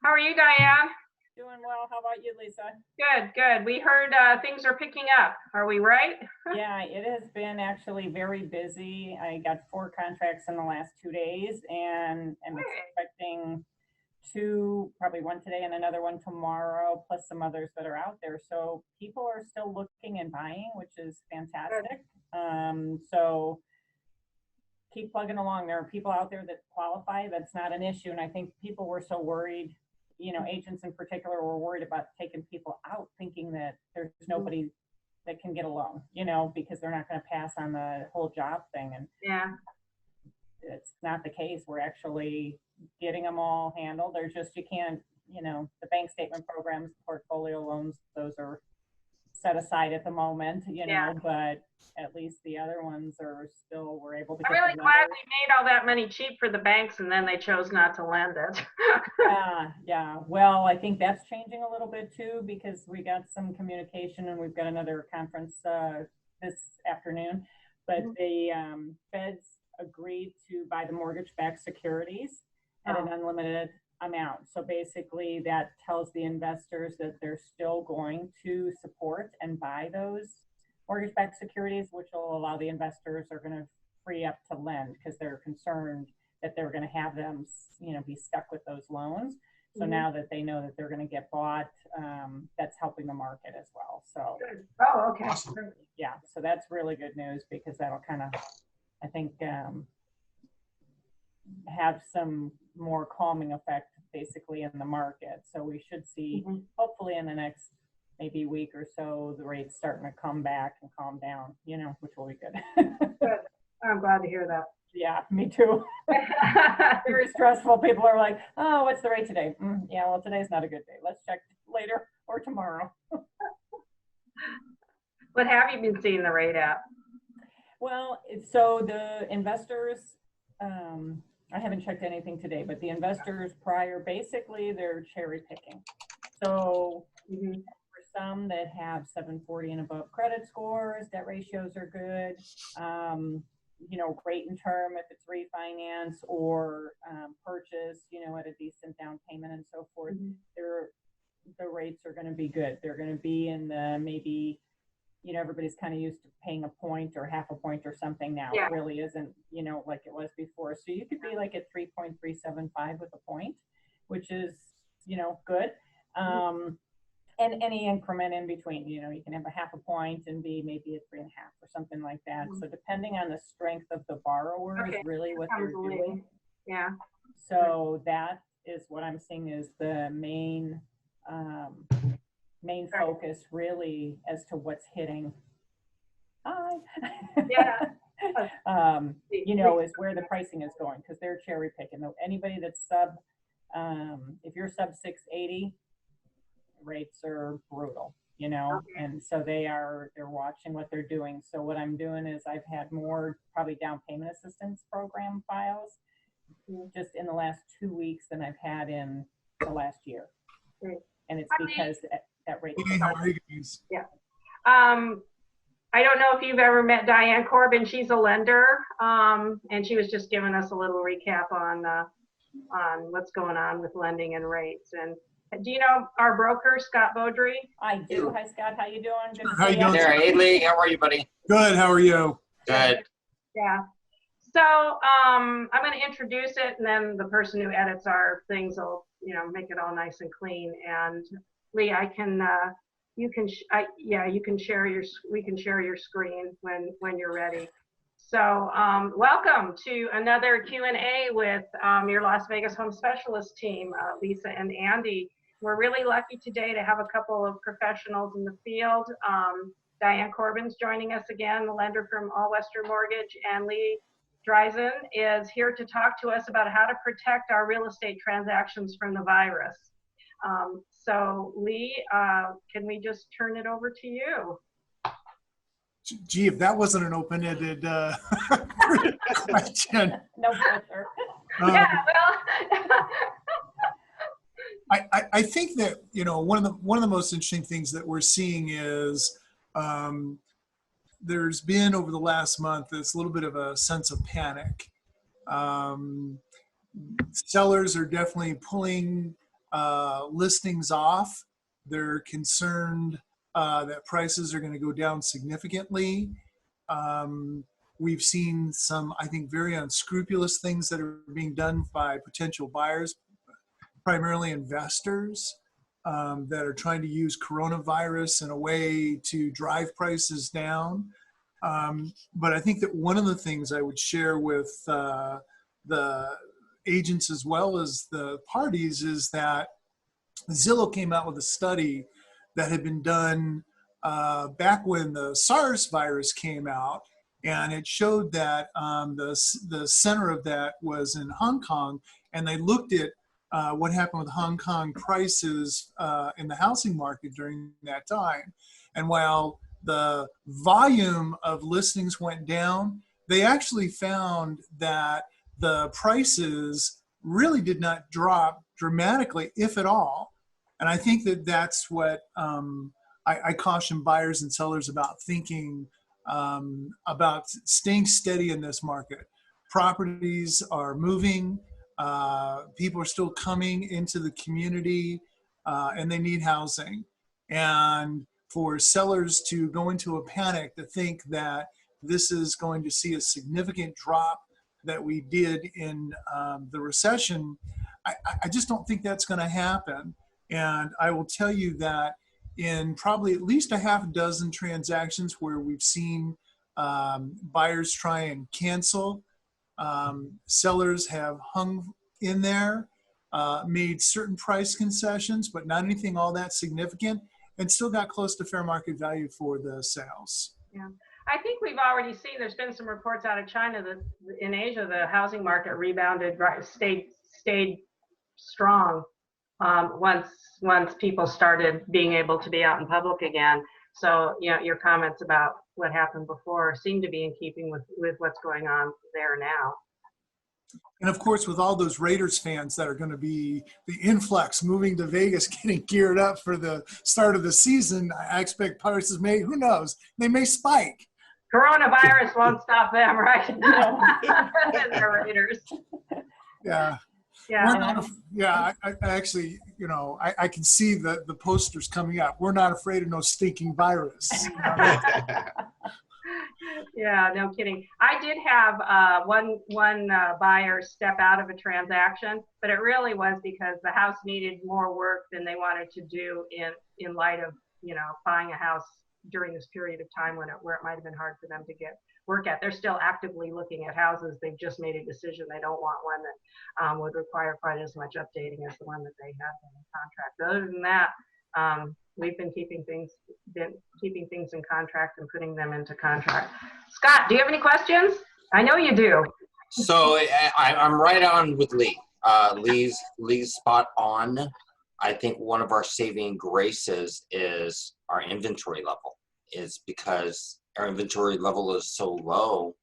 How are you, Diane? Doing well. How about you, Lisa? Good, good. We heard things are picking up. Are we right? Yeah, it has been actually very busy. I got 4 contracts in the last 2 days and am expecting 2, probably one today and another one tomorrow, plus some others that are out there. So people are still looking and buying, which is fantastic. So keep plugging along. There are people out there that qualify. That's not an issue. And I think people were so worried, agents in particular were worried about taking people out, thinking that there's nobody that can get a loan, because they're not going to pass on the whole job thing. And yeah, it's not the case. We're actually getting them all handled. There's just, you can't, the bank statement programs, portfolio loans, those are set aside at the moment, but at least the other ones are still, we're able to get. I'm really glad we made all that money cheap for the banks and then they chose not to lend it. Yeah. Well, I think that's changing a little bit too, because we got some communication and we've got another conference this afternoon, but the feds agreed to buy the mortgage-backed securities at an unlimited amount. So basically that tells the investors that they're still going to support and buy those mortgage-backed securities, which will allow the investors are going to free up to lend because they're concerned that they're going to have them, be stuck with those loans. So now that they know that they're going to get bought, that's helping the market as well. So, oh, okay. Awesome. Yeah, so that's really good news because that'll kind of, I think, have some more calming effect basically in the market. So we should see, hopefully in the next maybe week or so, the rates starting to come back and calm down, which will be good. Good. I'm glad to hear that. Yeah, me too. Very stressful. People are like, oh, what's the rate today? Yeah, well, today's not a good day. Let's check later or tomorrow. What have you been seeing the rate at? Well, so the investors, I haven't checked anything today, but the investors prior, basically they're cherry picking. So for some that have 740 and above credit scores, debt ratios are good. Rate and term if it's refinance or purchase, at a decent down payment and so forth, the rates are going to be good. They're going to be in the maybe, everybody's kind of used to paying a point or half a point or something now. It really isn't, like it was before. So you could be like at 3.375 with a point, which is, good. And any increment in between, you can have a half a point and be maybe a 3.5 or something like that. So depending on the strength of the borrower is really what they're doing. Yeah. So that is what I'm seeing is the main focus really as to what's hitting. Yeah. Is where the pricing is going because they're cherry picking. Anybody that's sub, if you're sub 680, rates are brutal, and so they're watching what they're doing. So what I'm doing is I've had more probably down payment assistance program files just in the last 2 weeks than I've had in the last year. And it's because that rate. Yeah. I don't know if you've ever met Diane Corbin. She's a lender, and she was just giving us a little recap on what's going on with lending and rates. And do you know our broker, Scott Beaudry? I do. Hi, Scott. How you doing? Good How you doing? There, hey Lee, how are you, buddy? Good. How are you? Good. Yeah. So I'm going to introduce it, and then the person who edits our things will, make it all nice and clean. And Lee, we can share your screen when you're ready. So welcome to another Q&A with your Las Vegas home specialist team, Lisa and Andy. We're really lucky today to have a couple of professionals in the field. Diane Corbin's joining us again, the lender from All Western Mortgage, and Lee Dreisen is here to talk to us about how to protect our real estate transactions from the virus. So Lee, can we just turn it over to you? Gee, if that wasn't an open-ended question. No pressure. Yeah, well. I think that, one of the most interesting things that we're seeing is there's been over the last month this little bit of a sense of panic. Sellers are definitely pulling listings off. They're concerned that prices are going to go down significantly. We've seen some, I think, very unscrupulous things that are being done by potential buyers, primarily investors, that are trying to use coronavirus in a way to drive prices down. But I think that one of the things I would share with the agents as well as the parties is that Zillow came out with a study that had been done back when the SARS virus came out, and it showed that the center of that was in Hong Kong, and they looked at what happened with Hong Kong prices in the housing market during that time. And while the volume of listings went down, they actually found that the prices really did not drop dramatically, if at all. And I think that that's what I caution buyers and sellers about thinking about staying steady in this market. Properties are moving, people are still coming into the community, and they need housing. And for sellers to go into a panic to think that this is going to see a significant drop that we did in the recession, I just don't think that's going to happen. And I will tell you that in probably at least a half dozen transactions where we've seen buyers try and cancel, sellers have hung in there, made certain price concessions, but not anything all that significant, and still got close to fair market value for the sales. Yeah. I think we've already seen, there's been some reports out of China that in Asia, the housing market rebounded, stayed strong once people started being able to be out in public again. So, you know, your comments about what happened before seem to be in keeping with what's going on there now. And of course, with all those Raiders fans that are going to be the influx moving to Vegas, getting geared up for the start of the season, I expect prices may, who knows, they may spike. Coronavirus won't stop them, right? They're Raiders. Yeah. Yeah. I actually, you know, I can see the posters coming up. We're not afraid of no stinking virus. Yeah, no kidding. I did have one buyer step out of a transaction, but it really was because the house needed more work than they wanted to do in light of, you know, buying a house during this period of time where it might have been hard for them to get work at. They're still actively looking at houses. They've just made a decision. They don't want one that would require quite as much updating as the one that they have in contract. But other than that, we've been keeping things in contract and putting them into contract. Scott, do you have any questions? I know you do. So I'm right on with Lee. Lee's spot on. I think one of our saving graces is our inventory level, is because our inventory level is so low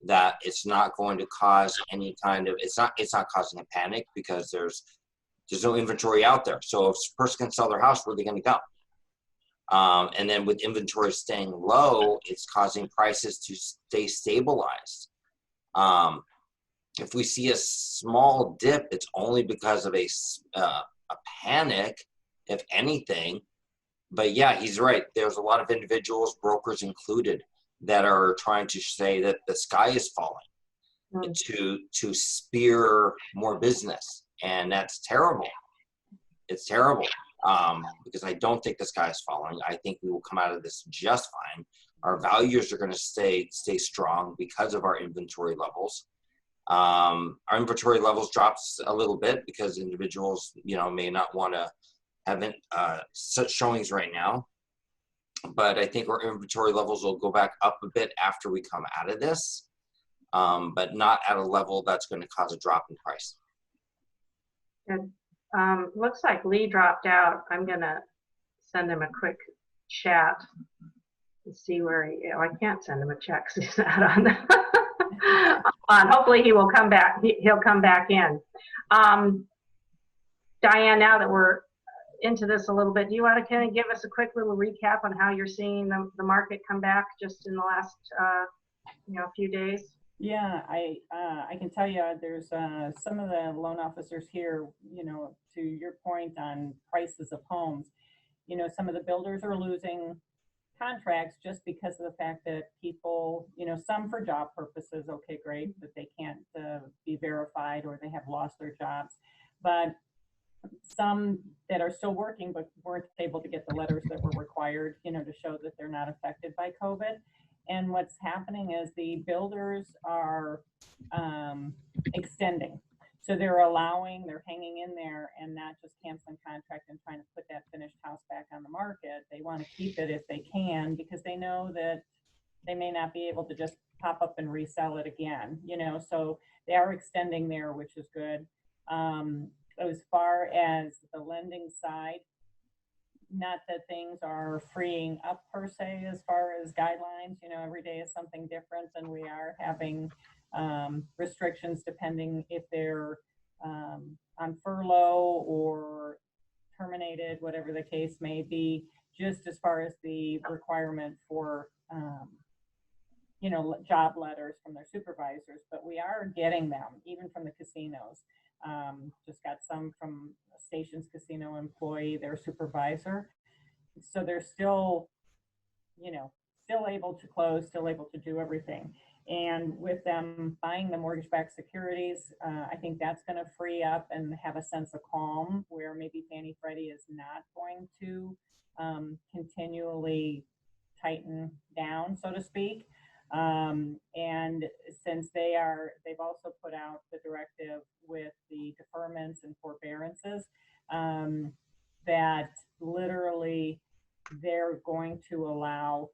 that it's not going to cause any kind of, it's not causing a panic because there's no inventory out there. So if a person can sell their house, where are they going to go? And then with inventory staying low, it's causing prices to stay stabilized. If we see a small dip, it's only because of a panic, if anything. But yeah, he's right. There's a lot of individuals, brokers included, that are trying to say that the sky is falling to spear more business. And that's terrible. It's terrible because I don't think the sky is falling. I think we will come out of this just fine. Our values are going to stay strong because of our inventory levels. Our inventory levels drops a little bit because individuals, you know, may not want to have such showings right now. But I think our inventory levels will go back up a bit after we come out of this, but not at a level that's going to cause a drop in price. Good. Looks like Lee dropped out. I'm going to send him a quick chat and see where he is. Oh, I can't send him a check because he's not on. Hopefully he will come back. He'll come back in. Diane, now that we're into this a little bit, do you want to kind of give us a quick little recap on how you're seeing the market come back just in the last few days? Yeah, I can tell you, there's some of the loan officers here, to your point on prices of homes, some of the builders are losing contracts just because of the fact that people, some for job purposes, okay, great, that they can't be verified or they have lost their jobs. But some that are still working but weren't able to get the letters that were required, to show that they're not affected by COVID. And what's happening is the builders are extending. So they're hanging in there and not just canceling contract and trying to put that finished house back on the market. They want to keep it if they can, because they know that they may not be able to just pop up and resell it again, so they are extending there, which is good. As far as the lending side, not that things are freeing up per se as far as guidelines, every day is something different, and we are having restrictions depending if they're on furlough or terminated, whatever the case may be, just as far as the requirement for job letters from their supervisors. But we are getting them even from the casinos. Just got some from Stations Casino employee, their supervisor. So they're still, still able to close, still able to do everything. And with them buying the mortgage-backed securities, I think that's going to free up and have a sense of calm, where maybe Fannie Freddie is not going to continually tighten down, so to speak. And since they've also put out the directive with the deferments and forbearances, that literally they're going to allow,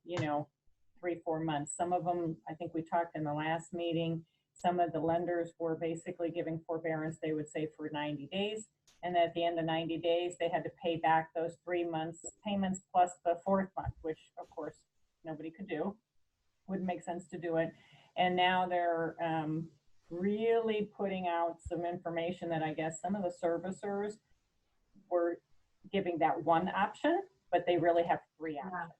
3-4 months. Some of them, I think we talked in the last meeting, some of the lenders were basically giving forbearance, they would say, for 90 days. And at the end of 90 days, they had to pay back those 3 months payments plus the 4th month, which of course nobody could do. Wouldn't make sense to do it. And now they're really putting out some information that I guess some of the servicers were giving that one option, but they really have 3 options.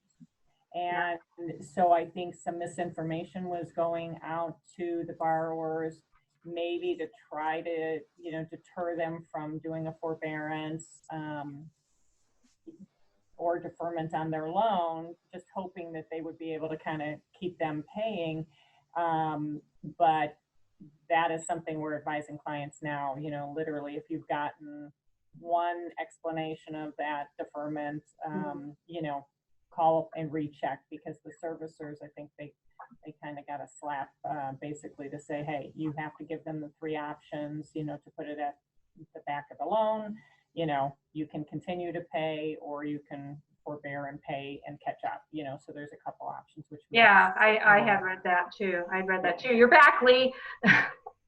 And so I think some misinformation was going out to the borrowers, maybe to try to, deter them from doing a forbearance or deferment on their loan, just hoping that they would be able to kind of keep them paying. But that is something we're advising clients now, literally if you've gotten one explanation of that deferment, call and recheck, because the servicers, I think they kind of got a slap basically to say, hey, you have to give them the 3 options, to put it at the back of the loan. You can continue to pay, or you can forbear and pay and catch up, so there's a couple options. Which I had read that too. You're back, Lee.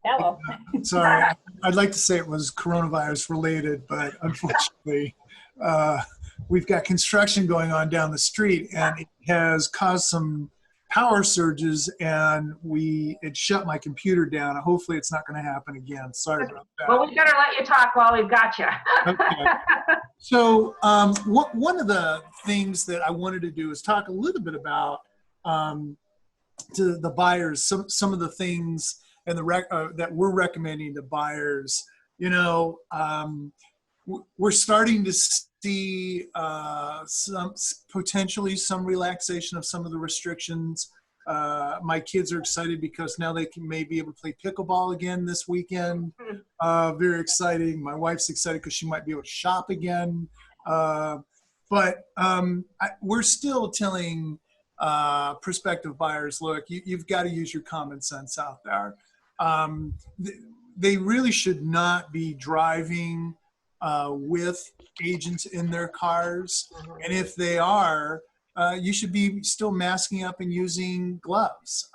Hello. Sorry, I'd like to say it was coronavirus related, but unfortunately, we've got construction going on down the street, and it has caused some power surges, and it shut my computer down. Hopefully it's not going to happen again. Sorry about that. Well, we better let you talk while we've got you. Okay. So one of the things that I wanted to do is talk a little bit about to the buyers, some of the things and that we're recommending to buyers. We're starting to see potentially some relaxation of some of the restrictions. My kids are excited because now they may be able to play pickleball again this weekend. Very exciting. My wife's excited because she might be able to shop again. But we're still telling prospective buyers, look, you've got to use your common sense out there. They really should not be driving with agents in their cars. And if they are, you should be still masking up and using gloves.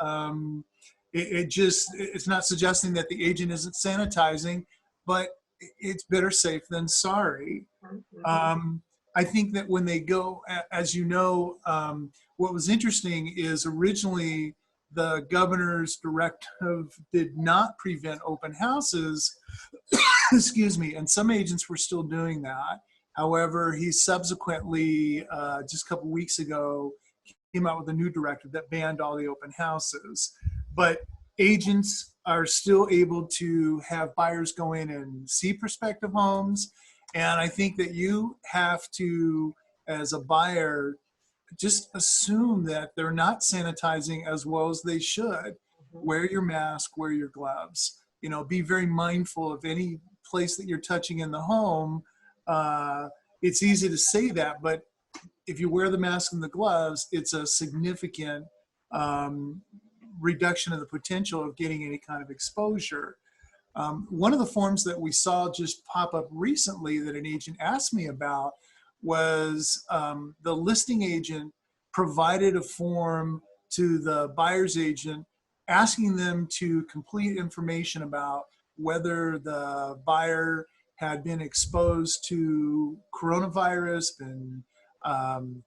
It's not suggesting that the agent isn't sanitizing, but it's better safe than sorry. I think that when they go, as you know, what was interesting is originally the governor's directive did not prevent open houses, excuse me, and some agents were still doing that. However, he subsequently, just a couple weeks ago, came out with a new directive that banned all the open houses. But agents are still able to have buyers go in and see prospective homes. And I think that you have to, as a buyer, just assume that they're not sanitizing as well as they should. Wear your mask, wear your gloves. You know, be very mindful of any place that you're touching in the home. It's easy to say that, but if you wear the mask and the gloves, it's a significant reduction of the potential of getting any kind of exposure. One of the forms that we saw just pop up recently that an agent asked me about was the listing agent provided a form to the buyer's agent asking them to complete information about whether the buyer had been exposed to coronavirus, been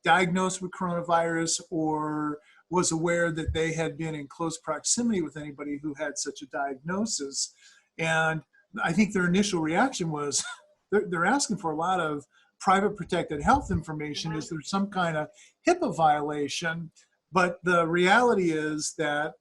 diagnosed with coronavirus, or was aware that they had been in close proximity with anybody who had such a diagnosis. And I think their initial reaction was they're asking for a lot of private protected health information. Is there some kind of HIPAA violation? But the reality is that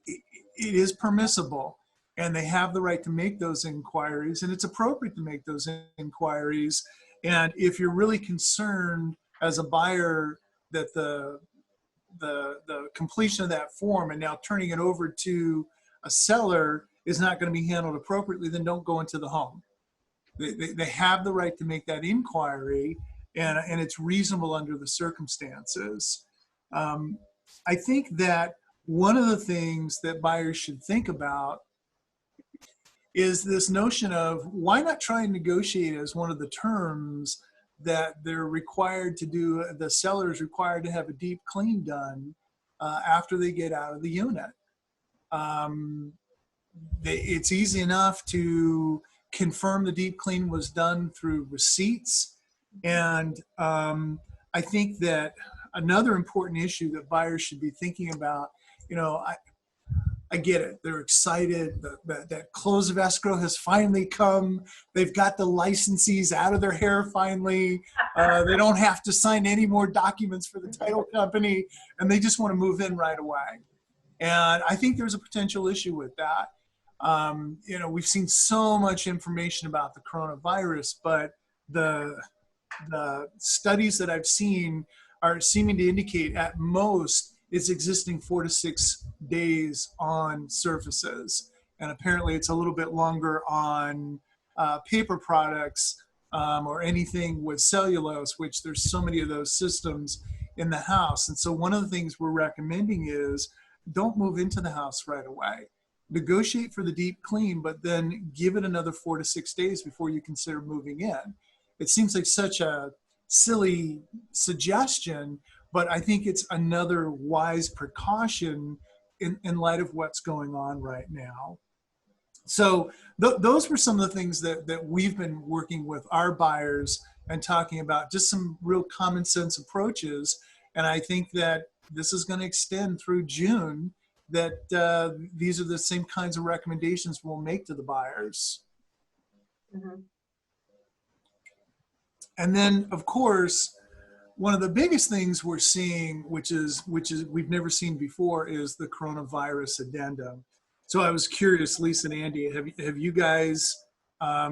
it is permissible, and they have the right to make those inquiries, and it's appropriate to make those inquiries. And if you're really concerned as a buyer that the completion of that form and now turning it over to a seller is not going to be handled appropriately, then don't go into the home. They have the right to make that inquiry, and it's reasonable under the circumstances. I think that one of the things that buyers should think about is this notion of why not try and negotiate as one of the terms that they're required to do, the seller is required to have a deep clean done after they get out of the unit. It's easy enough to confirm the deep clean was done through receipts. And I think that another important issue that buyers should be thinking about, you know, I get it. They're excited. That close of escrow has finally come. They've got the licensees out of their hair finally. They don't have to sign any more documents for the title company, and they just want to move in right away. And I think there's a potential issue with that. You know, we've seen so much information about the coronavirus, but the studies that I've seen are seeming to indicate at most it's existing 4 to 6 days on surfaces. And apparently it's a little bit longer on paper products or anything with cellulose, which there's so many of those systems in the house. And so one of the things we're recommending is don't move into the house right away. Negotiate for the deep clean, but then give it another 4 to 6 days before you consider moving in. It seems like such a silly suggestion, but I think it's another wise precaution in light of what's going on right now. So those were some of the things that we've been working with our buyers and talking about, just some real common sense approaches. And I think that this is going to extend through June, that these are the same kinds of recommendations we'll make to the buyers. Mm-hmm. And then, of course, one of the biggest things we're seeing, which is we've never seen before, is the coronavirus addendum. So I was curious, Lisa and Andy, have you guys, are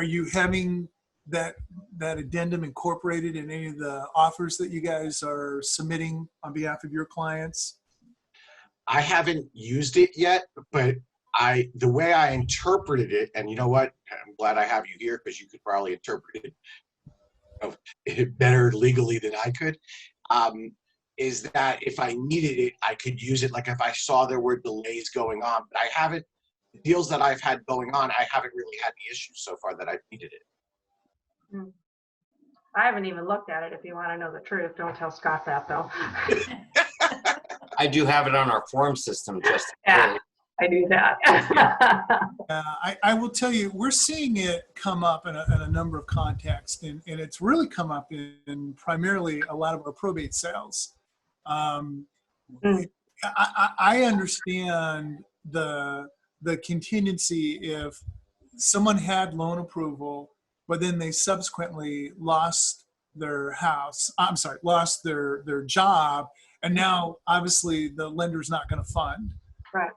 you having that addendum incorporated in any of the offers that you guys are submitting on behalf of your clients? I haven't used it yet, but the way I interpreted it, and you know what, I'm glad I have you here because you could probably interpret it better legally than I could, is that if I needed it, I could use it. Like if I saw there were delays going on, but I haven't, the deals that I've had going on, I haven't really had any issues so far that I've needed it. I haven't even looked at it, if you want to know the truth. Don't tell Scott that, though. I do have it on our form system just Yeah, I do that. I will tell you, we're seeing it come up in a number of contexts, and it's really come up in primarily a lot of our probate sales. I understand the contingency if someone had loan approval, but then they subsequently lost their lost their job, and now obviously the lender's not going to fund. Right.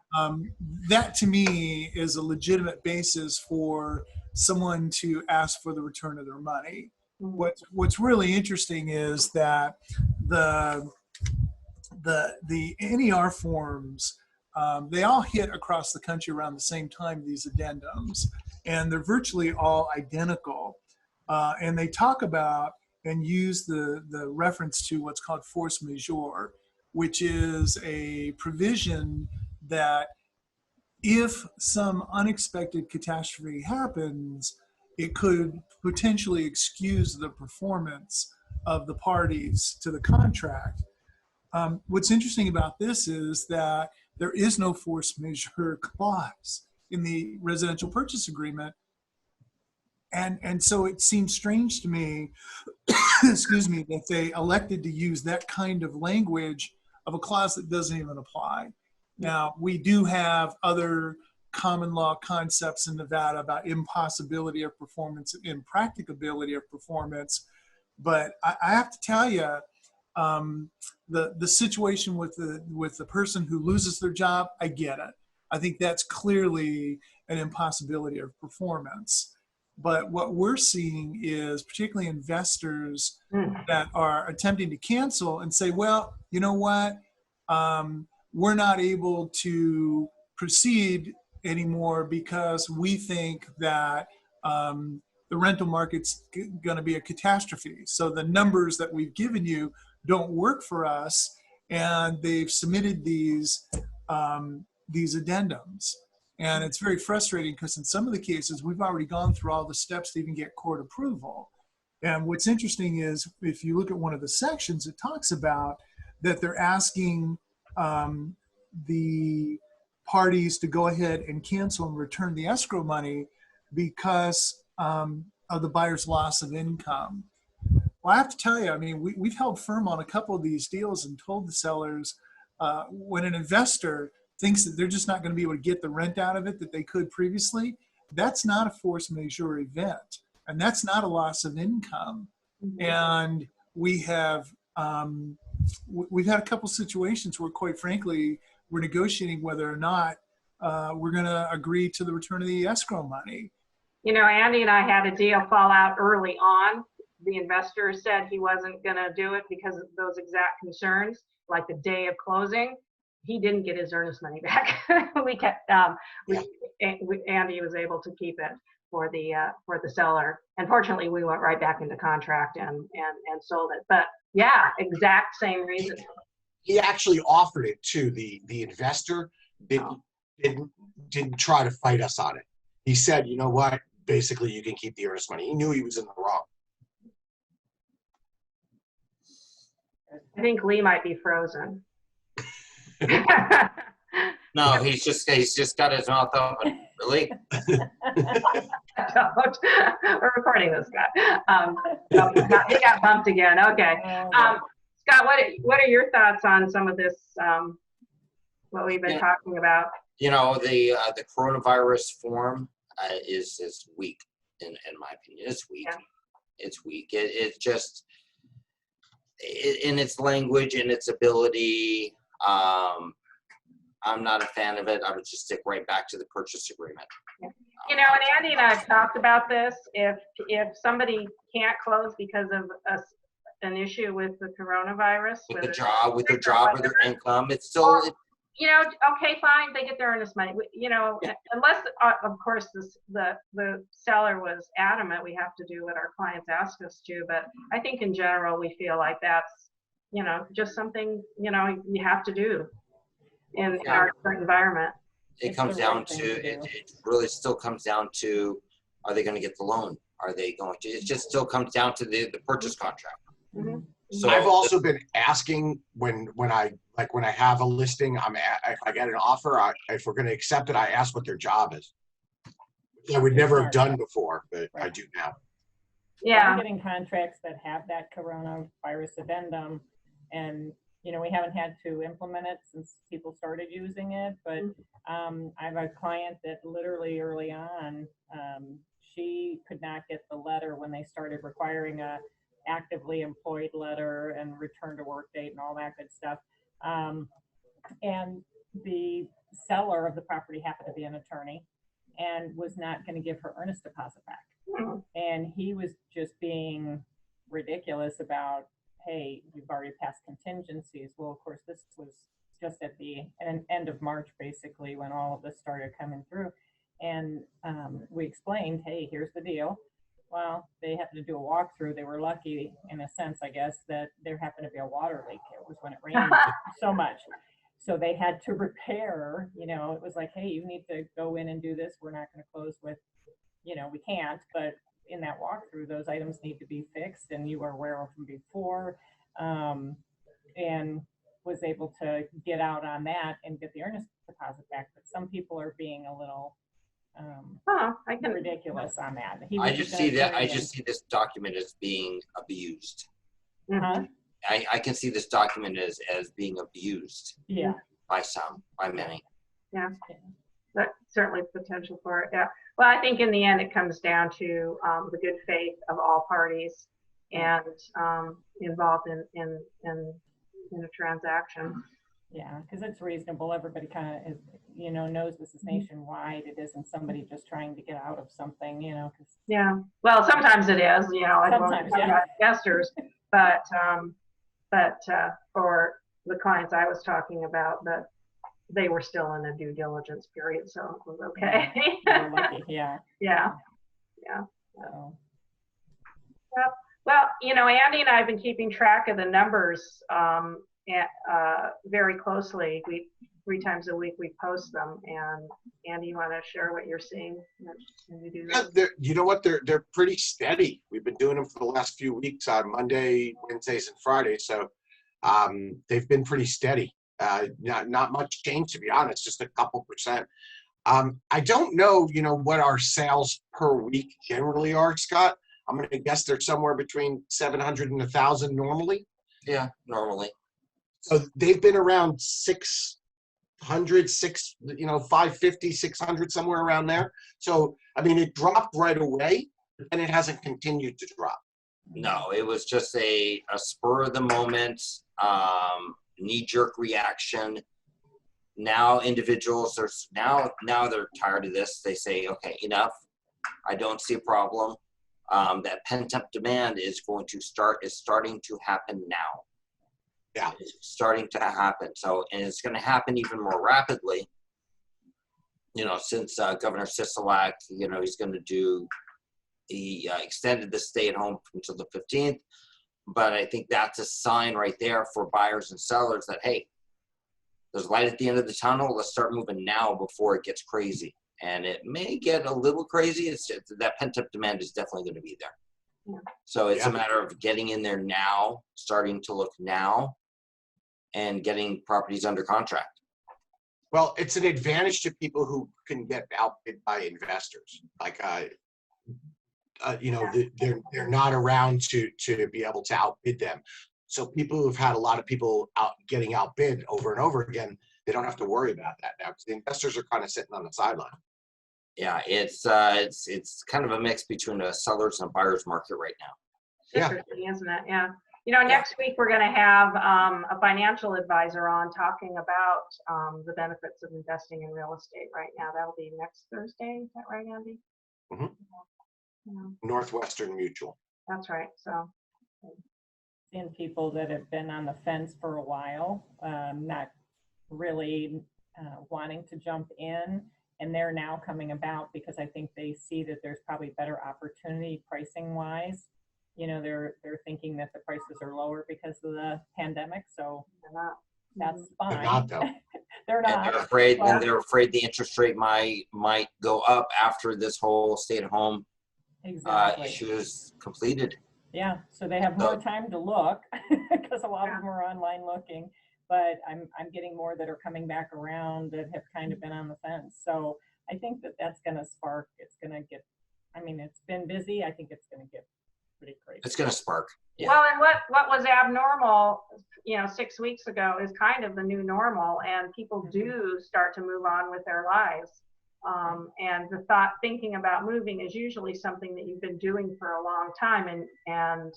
That to me is a legitimate basis for someone to ask for the return of their money. Mhm. What's really interesting is that the NER forms, they all hit across the country around the same time, these addendums, and they're virtually all identical. And they talk about and use the reference to what's called force majeure, which is a provision that if some unexpected catastrophe happens, it could potentially excuse the performance of the parties to the contract. What's interesting about this is that there is no force majeure clause in the residential purchase agreement. And so it seems strange to me, excuse me, that they elected to use that kind of language of a clause that doesn't even apply. Now, we do have other common law concepts in Nevada about impossibility of performance and impracticability of performance. But I have to tell you, the situation with the person who loses their job, I get it. I think that's clearly an impossibility of performance. But what we're seeing is particularly investors that are attempting to cancel and say, well, you know what? We're not able to proceed anymore because we think that the rental market's going to be a catastrophe. So the numbers that we've given you don't work for us, and they've submitted these addendums. And it's very frustrating because in some of the cases, we've already gone through all the steps to even get court approval. And what's interesting is if you look at one of the sections, it talks about that they're asking the parties to go ahead and cancel and return the escrow money because of the buyer's loss of income. Well, I have to tell you, I mean, we've held firm on a couple of these deals and told the sellers when an investor thinks that they're just not going to be able to get the rent out of it that they could previously, that's not a force majeure event. And that's not a loss of income. And we have, we've had a couple situations where, quite frankly, we're negotiating whether or not we're going to agree to the return of the escrow money. You know, Andy and I had a deal fall out early on. The investor said he wasn't going to do it because of those exact concerns, like the day of closing. He didn't get his earnest money back. We kept, Andy was able to keep it for the seller. And fortunately, we went right back into contract and sold it. But yeah, exact same reason. He actually offered it to the investor. Didn't try to fight us on it. He said, you know what? Basically, you can keep the earnest money. He knew he was in the wrong. I think Lee might be frozen. No, he's just got his mouth open. Really? We're recording this guy. No, he got bumped again. Okay. Scott, what are your thoughts on some of this? What we've been talking about? You know, the coronavirus form is weak in my opinion. It's weak. Yeah. It's weak. It just in its language and its ability. I'm not a fan of it. I would just stick right back to the purchase agreement. You know, and Andy and I have talked about this. If somebody can't close because of an issue with the coronavirus, with their job or their income, it's still. You know, okay, fine, they get their earnest money. You know, unless, of course, the seller was adamant, we have to do what our clients ask us to. But I think in general, we feel like that's, you know, just something, you know, you have to do in our current environment. It comes down to, it really still comes down to, are they going to get the loan? Are they going to, it just still comes down to the purchase contract. Mm-hmm. So I've also been asking when I have a listing, if I get an offer, if we're going to accept it, I ask what their job is. Which I would never have done before, but I do now. Yeah. We're getting contracts that have that coronavirus addendum, and you know, we haven't had to implement it since people started using it, but I have a client that literally early on, she could not get the letter when they started requiring a actively employed letter and return to work date and all that good stuff. And the seller of the property happened to be an attorney and was not going to give her earnest deposit back. Hmm. And he was just being ridiculous about, hey, you've already passed contingencies. Well, of course, this was just at the end of March, basically, when all of this started coming through. And we explained, hey, here's the deal. Well, they happened to do a walkthrough. They were lucky, in a sense, I guess, that there happened to be a water leak. It was when it rained so much. So they had to repair, you know, it was like, hey, you need to go in and do this. We're not going to close with, you know, we can't, but in that walkthrough, those items need to be fixed, and you were aware of them before, and was able to get out on that and get the earnest deposit back. But some people are being a little I can. ridiculous on that. He I was just an see that. I attorney just see this document as being abused. Huh? I can see this document as being abused Yeah. by some, by many. Yeah, that's certainly potential for it. Yeah. Well, I think in the end it comes down to the good faith of all parties and involved in a transaction. Yeah, because it's reasonable. Everybody kind of, you know, knows this is nationwide. It isn't somebody just trying to get out of something, you know. Cause Yeah. Well, sometimes it is, you know, like Sometimes, yeah. investors, but for the clients I was talking about, that they were still in a due diligence period, so it was okay. we're lucky. Yeah. Yeah. So, Well, you know, Andy and I have been keeping track of the numbers very closely. 3 times a week we post them. And Andy, you want to share what you're seeing when you do that? Yeah, you know what? They're pretty steady. We've been doing them for the last few weeks on Monday, Wednesdays, and Fridays. So they've been pretty steady. Not much change, to be honest, just a couple percent. I don't know, you know, what our sales per week generally are, Scott. I'm going to guess they're somewhere between 700 and 1,000 normally. Yeah, normally. So they've been around 600, 550, 600, somewhere around there. So, I mean, it dropped right away, and it hasn't continued to drop. No, it was just a spur of the moment, knee-jerk reaction. Now individuals are now they're tired of this. They say, okay, enough. I don't see a problem. That pent-up demand is starting to happen now. Yeah. It's starting to happen. So, and it's going to happen even more rapidly, you know, since Governor Sisolak, you know, he extended the stay at home until the 15th. But I think that's a sign right there for buyers and sellers that, hey, there's light at the end of the tunnel. Let's start moving now before it gets crazy. And it may get a little crazy. It's just, that pent-up demand is definitely going to be there. Yeah. So it's a matter of getting in there now, starting to look now, and getting properties under contract. Well, it's an advantage to people who can get outbid by investors. Like, you know, they're not around to be able to outbid them. So people who've had a lot of people getting outbid over and over again, they don't have to worry about that now because the investors are kind of sitting on the sideline. Yeah, it's kind of a mix between a seller's and a buyer's market right now. Yeah. Interesting, isn't it? Yeah. You know, next week we're going to have a financial advisor on talking about the benefits of investing in real estate right now. That'll be next Thursday. Is that right, Andy? Mm-hmm. Yeah, Northwestern Mutual. that's right. So. seeing people that have been on the fence for a while, not really wanting to jump in, and they're now coming about because I think they see that there's probably better opportunity pricing wise. You know, they're thinking that the prices are lower because of the pandemic, so that's fine. They're not, though. They're not. And they're afraid the interest rate might go up after this whole stay-at-home Exactly. issue is completed. Yeah, so they have more time to look because a lot of them are online looking, but I'm getting more that are coming back around that have kind of been on the fence. So I think that's going to spark. It's going to get, I mean, it's been busy. I think it's going to get pretty crazy. It's going to spark. Yeah. Well, and what was abnormal, you know, 6 weeks ago is kind of the new normal, and people do start to move on with their lives. And the thinking about moving is usually something that you've been doing for a long time. And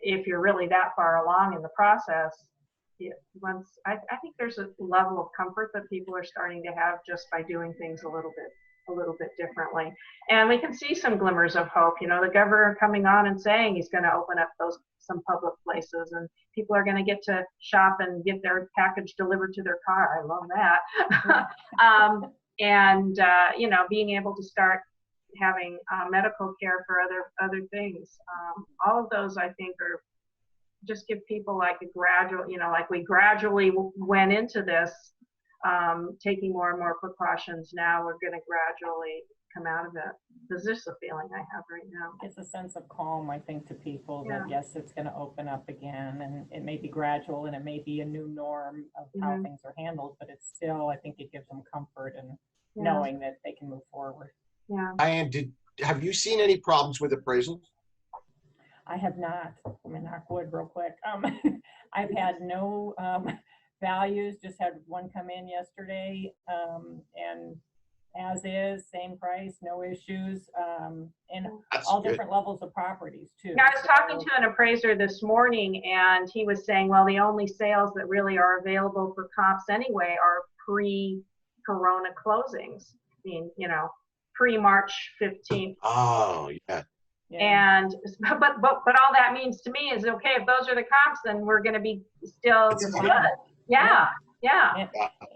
if you're really that far along in the process, once I think there's a level of comfort that people are starting to have just by doing things a little bit differently. And we can see some glimmers of hope. You know, the governor coming on and saying he's going to open up some public places, and people are going to get to shop and get their package delivered to their car. I love that. You know, being able to start having medical care for other things. All of those, I think, are just give people like a gradual, you know, like we gradually went into this, taking more and more precautions. Now we're going to gradually come out of it. This is the feeling I have right now. It's a sense of calm, I think, to people Yeah. that yes, it's going to open up again, and it may be gradual and it may be a new norm of how things are handled, but it's still, I think it gives them comfort and knowing that they can move forward. Yeah. Diane, have you seen any problems with appraisals? I have not. I'm gonna knock wood real quick. I've had no values, just had one come in yesterday, and as is, same price, no issues, and That's all good. different levels of properties too. Yeah, I was talking to an appraiser this morning, and he was saying, well, the only sales that really are available for comps anyway are pre-corona closings. I mean, you know, pre-March 15th. Oh, yeah. Yeah. And but all that means to me is, okay, if those are the comps, then we're going to be still It's good. fine. Yeah.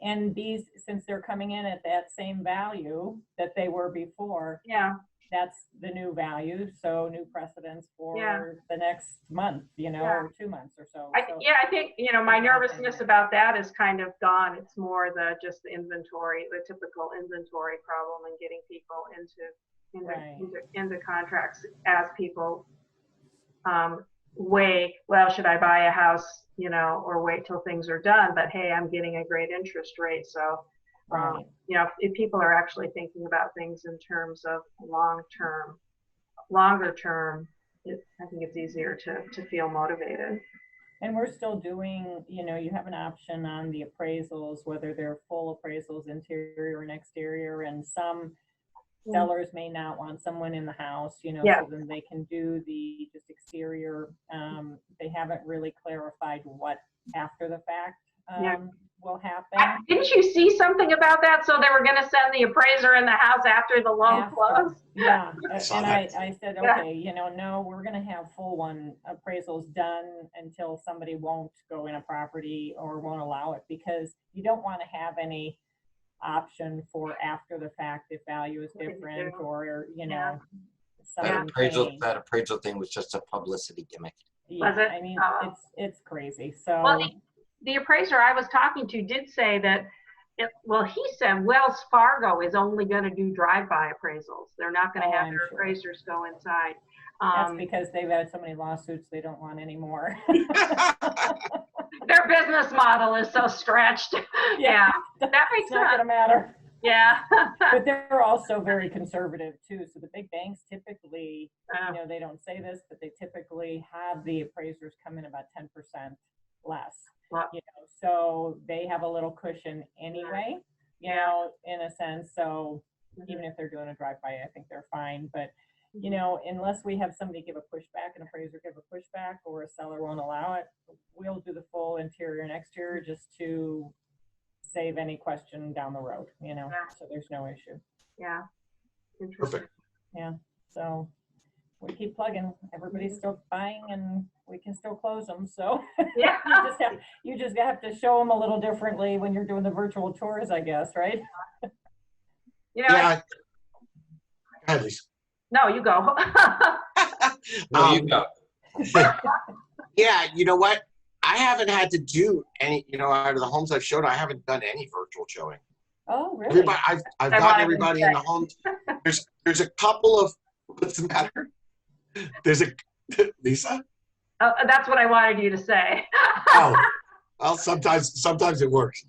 And these, since they're coming in at that same value that they were before, Yeah. that's the new value. So new precedents for Yeah. the next month, you know, Yeah. or 2 months or so. I think, you know, my nervousness about that is kind of gone. It's more just the inventory, the typical inventory problem, and getting people into contracts as people weigh, well, should I buy a house, you know, or wait till things are done? But hey, I'm getting a great interest rate, so you know, if people are actually thinking about things in terms of longer term, I think it's easier to feel motivated. And we're still doing, you know, you have an option on the appraisals, whether they're full appraisals, interior and exterior, and some sellers may not want someone in the house, you know, so then they can do the just exterior. They haven't really clarified what after the fact will happen. Didn't you see something about that? So they were going to send the appraiser in the house after the loan closed? Yeah, and I said, okay, you know, no, we're going to have full appraisals done until somebody won't go in a property or won't allow it, because you don't want to have any option for after the fact if value is different, or you know, that appraisal thing was just a publicity gimmick. Yeah, I mean, it's crazy. So well, the appraiser I was talking to did say that he said Wells Fargo is only going to do drive-by appraisals. They're not going to have their appraisers go inside. That's because they've had so many lawsuits they don't want any more. Their business model is so stretched. Yeah, that makes sense. Not gonna matter. Yeah. But they're also very conservative too. So the big banks typically, you know, they don't say this, but they typically have the appraisers come in about 10% less. Wow. You know, so they have a little cushion anyway, you know, in a sense. So even if they're doing a drive-by, I think they're fine. But you know, unless we have somebody give a pushback, an appraiser give a pushback, or a seller won't allow it, we'll do the full interior and exterior just to save any question down the road, you know, so there's no issue. Yeah. Interesting. Perfect. Yeah. So we keep plugging. Everybody's still buying, and we can still close them. So Yeah. you just have to show them a little differently when you're doing the virtual tours, I guess, right? You know, Yeah. Go ahead, Lisa. no, you go. No, you go. Yeah, you know what? I haven't had to do any, you know, out of the homes I've showed, I haven't done any virtual showing. Oh, really? Everybody, I've gotten everybody in the homes. There's a couple of, what's the matter? There's a, Lisa? That's what I wanted you to say. Oh, well, sometimes it works.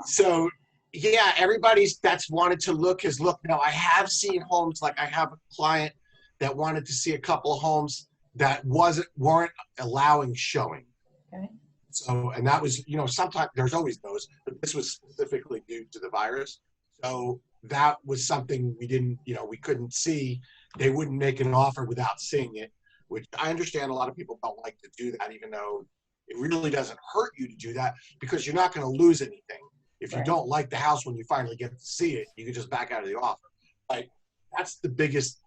So yeah, everybody's that's wanted to look has looked. Now I have seen homes, like I have a client that wanted to see a couple of homes that weren't allowing showing. Okay. So, and that was, you know, sometimes there's always those, but this was specifically due to the virus. So that was something we didn't, you know, we couldn't see. They wouldn't make an offer without seeing it, which I understand a lot of people don't like to do that, even though, it really doesn't hurt you to do that because you're not going to lose anything. If you Right. don't like the house when you finally get to see it, you can just back out of the offer. Like, that's the biggest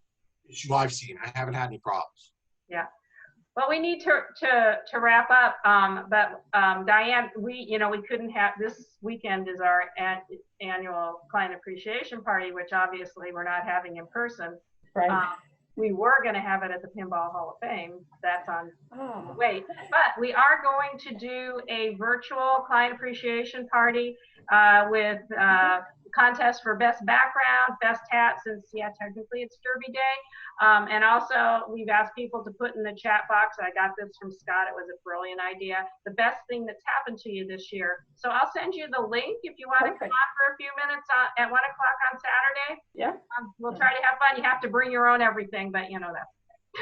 issue I've seen. I haven't had any problems. Yeah. Well, we need to wrap up. But Diane, we couldn't have, this weekend is our annual client appreciation party, which obviously we're not having in person. Right. We were going to have it at the Pinball Hall of Fame. That's on Oh. wait, but we are going to do a virtual client appreciation party with contest for best background, best hat, since technically it's Derby Day, and also we've asked people to put in the chat box. I got this from Scott. It was a brilliant idea. The best thing that's happened to you this year. So I'll send you the link if you want to come on for a few minutes at 1 o'clock on Saturday. Yeah. We'll try to have fun. You have to bring your own everything, but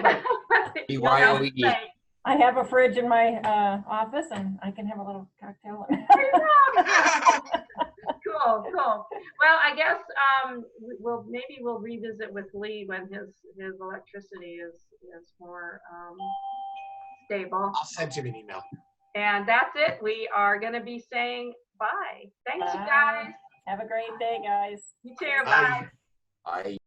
that's BYOE. I have a fridge in my office, and I can have a little cocktail. Cool. Well, I guess we'll revisit with Lee when his electricity is more stable. I'll send him an email. And that's it. We are going to be saying bye. Thanks, you guys. Have a great day, guys. You too. Bye. Bye. I